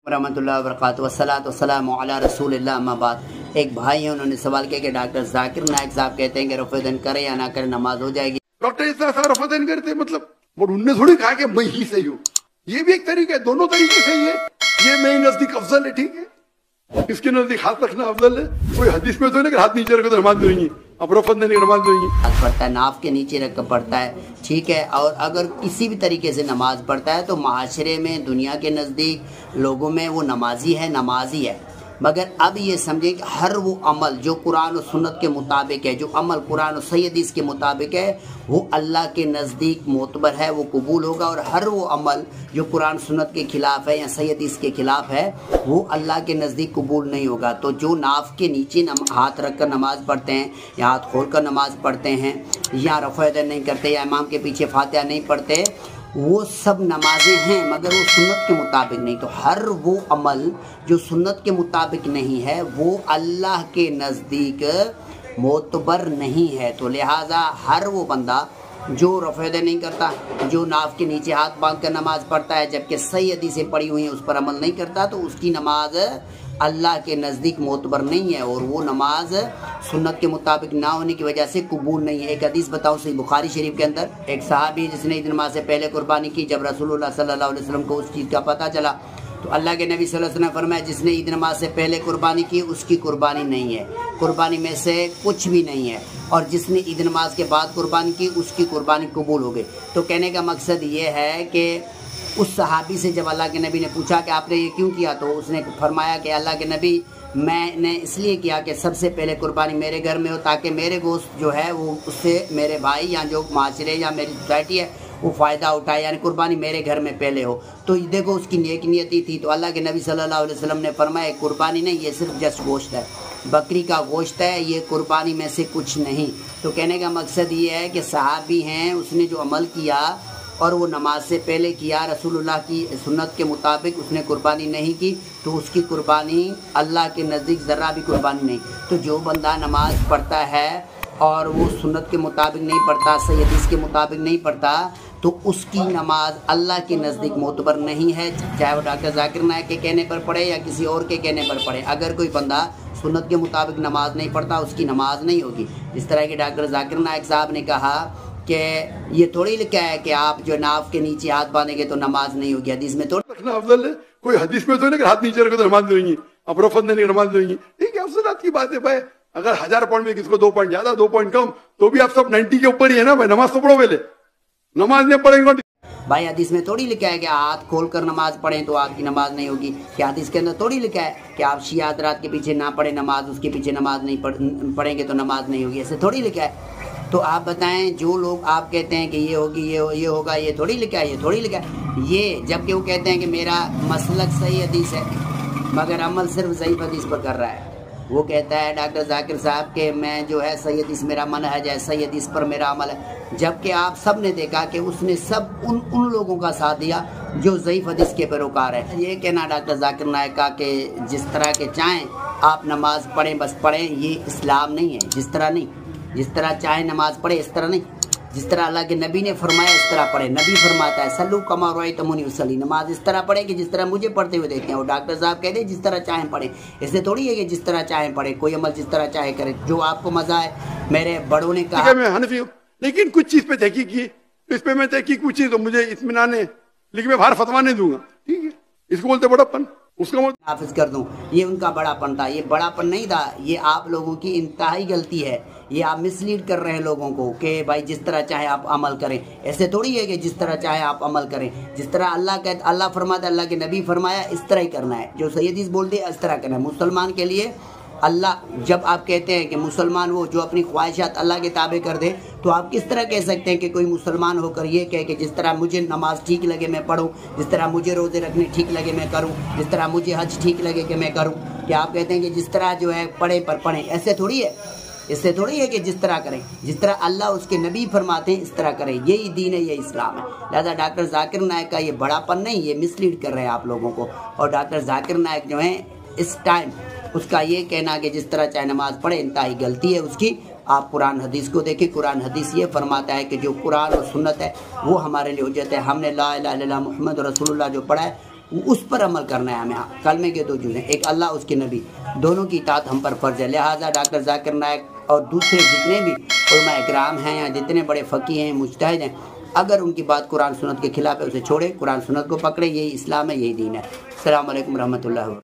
रहमतुल्लाहि व बरकातुहू वस्सलातु वस्सलामु अला रसूलिल्लाह अम्मा बाद। एक भाई है, उन्होंने सवाल किया कि डॉक्टर जाकिर नायक साहब कहते हैं कि रफ़ेदन करे या ना करे नमाज हो जाएगी। डॉक्टर इतना सारा रफ़ेदन करते मतलब, और उनने थोड़ी कहा कि मैं ही सही हूँ। ये भी एक तरीका है, दोनों तरीके सही है। ये मेरे नजदीक अफजल है, ठीक है, इसके नजदीक हाथ रखना अफजल है। कोई हदीस में तो नहीं हाथ नीचे रखो तो नमाज नहीं, अब रफ़ेदन की नमाज नहीं पढ़ता है, नाफ के नीचे रख कर पढ़ता है, ठीक है। और अगर किसी भी तरीके से नमाज पढ़ता है तो माशरे में, दुनिया के नज़दीक लोगों में वो नमाजी है, नमाजी है। मगर अब ये समझें कि हर वो अमल जो कुरान और सुन्नत के मुताबिक है, जो अमल कुरान और सही हदीस के मुताबिक है, वो अल्लाह के नज़दीक मोतबर है, वो कबूल होगा। और हर वो अमल जो कुरान सुन्नत के ख़िलाफ़ है या सही हदीस के ख़िलाफ़ है, वो अल्लाह के नज़दीक कबूल नहीं होगा। तो जो नाफ के नीचे हाथ रख कर नमाज़ पढ़ते हैं या हाथ खोल कर नमाज़ पढ़ते हैं या रफ़ा नहीं करते या इमाम के पीछे फातिहा नहीं पढ़ते, वो सब नमाजें हैं, मगर वो सुन्नत के मुताबिक नहीं। तो हर वो अमल जो सुन्नत के मुताबिक नहीं है वो अल्लाह के नज़दीक मोतबर नहीं है। तो लिहाजा हर वो बंदा जो रफ़ा नहीं करता, जो नाफ के नीचे हाथ बांध कर नमाज पढ़ता है जबकि सही हदीसें पड़ी हुई हैं उस पर अमल नहीं करता, तो उसकी नमाज अल्लाह के नज़दीक मोतबर नहीं है और वो नमाज सुन्नत के मुताबिक ना होने की वजह से कबूल नहीं है। एक हदीस बताऊँ, सही बुखारी शरीफ के अंदर एक सहाबी जिसने ईद नमाज से पहले कुर्बानी की, जब रसूलुल्लाह सल्लल्लाहु अलैहि वसल्लम को उस चीज़ का पता चला तो अल्लाह के नबी सल्लल्लाहु अलैहि वसल्लम ने फरमाया, जिसने ईद नमाज से पहले कुर्बानी की उसकी कुर्बानी नहीं है, कुर्बानी में से कुछ भी नहीं है। और जिसने ईद नमाज के बाद कुर्बानी की उसकी कुर्बानी कबूल हो गई। तो कहने का मकसद ये है कि उस सहाबी से जब अल्लाह के नबी ने पूछा कि आपने ये क्यों किया, तो उसने फरमाया कि अल्लाह के नबी, मैंने इसलिए किया कि सबसे पहले कुर्बानी मेरे घर में हो ताकि मेरे गोश्त जो है वो उससे मेरे भाई या जो माशरे या मेरी सोसाइटी है वो फ़ायदा उठाए, यानी कुर्बानी मेरे घर में पहले हो। तो देखो उसकी नेक नियति थी। तो अल्लाह के नबी सल्लल्लाहु अलैहि वसल्लम ने फरमाया, कुर्बानी नहीं, ये सिर्फ जस्ट गोश्त है, बकरी का गोश्त है, ये कुर्बानी में से कुछ नहीं। तो कहने का मकसद ये है कि सहाबी हैं, उसने जो अमल किया और वो नमाज से पहले किया, रसूलुल्लाह की सुन्नत के मुताबिक उसने कुर्बानी नहीं की, तो उसकी कुर्बानी अल्लाह के नज़दीक ज़रा भी कुर्बानी नहीं। तो जो बंदा नमाज पढ़ता है और वो सुन्नत के मुताबिक नहीं पढ़ता, सही हदीस के मुताबिक नहीं पढ़ता, तो उसकी नमाज अल्लाह के नज़दीक मोतबर नहीं है, चाहे वो डॉक्टर जाकिर नायक के कहने पर पढ़े या किसी और के कहने पर पढ़े। अगर कोई बंदा सुन्नत के मुताबिक नमाज नहीं पढ़ता उसकी नमाज नहीं होगी। जिस तरह कि डॉक्टर जाकिर नायक साहब ने कहा कि ये थोड़ी लिखा है कि आप जो नाफ के नीचे हाथ बांधेंगे तो नमाज नहीं होगी, हदीस में तो रखना अफजल है। कोई हदीस में तो नहीं हाथ नीचे रखो तो नमाज नहीं, अब रफ़ेदन की नमाज नहीं, ठीक है, अफजलात की बात है भाई। अगर 1000 पॉइंट में किसको 2 पॉइंट ज्यादा 2 पॉइंट कम, तो भी आप सब 90 के ऊपर ही है ना भाई। नमाज तो पढ़ो पहले, नमाज नहीं पढ़ेंगे भाई। हदीस में थोड़ी लिखा है कि हाथ खोलकर नमाज पढ़ें तो आपकी नमाज नहीं होगी। क्या हदीस के अंदर थोड़ी लिखा है कि आप शिया हज़रात के पीछे ना पढ़ें नमाज, उसके पीछे नमाज नहीं पढ़ेंगे तो नमाज नहीं होगी, ऐसे थोड़ी लिखा है। तो आप बताएं, जो लोग आप कहते हैं कि ये होगी, ये होगा, ये थोड़ी लिखा है, ये थोड़ी लिखा है ये, जबकि वो कहते हैं कि मेरा मसलक सही हदीस है मगर अमल सिर्फ सही हदीस पर कर रहा है। वो कहता है डॉक्टर जाकिर साहब के मैं जो है सही हदीस मेरा मनहज है, सही हदीस पर मेरा अमल है, जबकि आप सब ने देखा कि उसने सब उन लोगों का साथ दिया जो ज़ईफ़ हदीस के पैरोकार है। ये कहना डॉक्टर जाकिर नायक का कि जिस तरह के चाहें आप नमाज पढ़ें बस पढ़ें, ये इस्लाम नहीं है। जिस तरह नहीं, जिस तरह चाहे नमाज पढ़े इस तरह नहीं, जिस तरह अल्लाह के नबी ने फरमाया इस तरह पढ़े। नबी फरमाता है सल्लू कमा रअयतमुनी उसल्ली, नमाज इस तरह पढ़े कि जिस तरह मुझे पढ़ते हुए देखते हैं। और डॉक्टर साहब कहते हैं जिस तरह चाहें पढ़े, इससे थोड़ी है कि जिस तरह चाहें पढ़े, कोई अमल जिस तरह चाहे करे, जो आपको मजा है। मेरे बड़ों ने कहा, मैं हनफी हूँ लेकिन कुछ चीज पे तहकीक की, इस पे मैं तहकीक पूछी तो मुझे इत्मीनान है, लेकिन मैं बाहर फतवा नहीं दूंगा, ठीक है, इसको बोलते बड़ापन, उसका हाफिज कर दूं। ये उनका बड़ापन था, ये बड़ापन नहीं था, ये आप लोगों की इंतहाई गलती है। ये आप मिसलीड कर रहे हैं लोगों को कि भाई जिस तरह चाहे आप अमल करें, ऐसे थोड़ी है कि जिस तरह चाहे आप अमल करें। जिस तरह अल्लाह फरमाता है, अल्लाह के नबी फरमाया इस तरह ही करना है, जो सही हदीस बोलते हैं इस तरह करना है। मुसलमान के लिए अल्लाह, जब आप कहते हैं कि मुसलमान वो जो अपनी ख्वाहिशात अल्लाह के ताबे कर दे, तो आप किस तरह कह सकते हैं कि कोई मुसलमान होकर ये कहे कि जिस तरह मुझे नमाज ठीक लगे मैं पढ़ूं, जिस तरह मुझे रोज़े रखने ठीक लगे मैं करूं, जिस तरह मुझे हज ठीक लगे कि मैं करूं। क्या आप कहते हैं कि जिस तरह जो है पढ़े पर पढ़ें, ऐसे थोड़ी है, इससे थोड़ी है कि जिस तरह करें, जिस तरह अल्लाह उसके नबी फरमाते हैं इस तरह करें। यही दीन है, ये इस्लाम है। लिहाजा डॉक्टर जाकिर नायक का ये बड़ापन नहीं, ये मिसलीड कर रहे हैं आप लोगों को। और डॉक्टर जाकिर नायक जो है इस टाइम उसका ये कहना कि जिस तरह चाहे नमाज पढ़े इंतहाई गलती है उसकी। आप कुरान हदीस को देखें, कुरान हदीस ये फरमाता है कि जो कुरान और सुन्नत है वो हमारे लिए हुज्जत है। हमने ला इलाहा इल्लल्लाह मुहम्मद रसूलुल्लाह जो पढ़ा है उस पर अमल करना है हमें। कलमे के दो जुज़ हैं, एक अल्लाह उसके नबी, दोनों की इताअत हम पर फ़र्ज़ है। लिहाजा डॉक्टर जाकिर नाइक और दूसरे जितने भी उलमा इकराम हैं या जितने बड़े फ़कीह हैं, मुज्तहिद हैं, अगर उनकी बात कुरान सुन्नत के खिलाफ है उसे छोड़े, कुरान सुन्नत को पकड़े। यही इस्लाम है, यही दीन है। अस्सलामु अलैकुम रहमतुल्लाह।